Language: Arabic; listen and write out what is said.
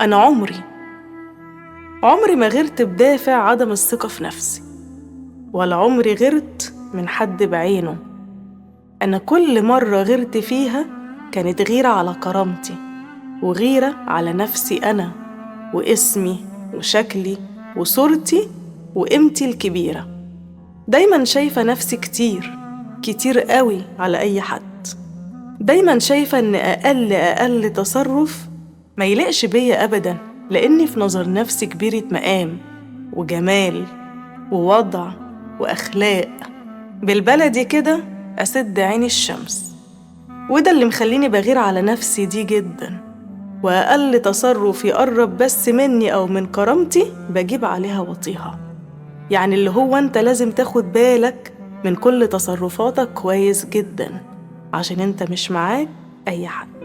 أنا عمري ما غيرت بدافع عدم الثقة في نفسي، ولا عمري غيرت من حد بعينه. أنا كل مرة غيرت فيها كانت غيرة على كرامتي، وغيرة على نفسي أنا، واسمي وشكلي وصورتي وقيمتي الكبيرة. دايما شايفة نفسي كتير قوي على أي حد. دايما شايفة إن أقل تصرف ما يليقش بيا أبدا، لأني في نظر نفسي كبيرة مقام وجمال ووضع وأخلاق، بالبلدي كده أسد عيني الشمس. وده اللي مخليني بغير على نفسي دي جدا، وأقل تصرف يقرب بس مني أو من كرامتي بجيب عليها وطيها. يعني اللي هو أنت لازم تاخد بالك من كل تصرفاتك كويس جدا، عشان أنت مش معاك أي حد.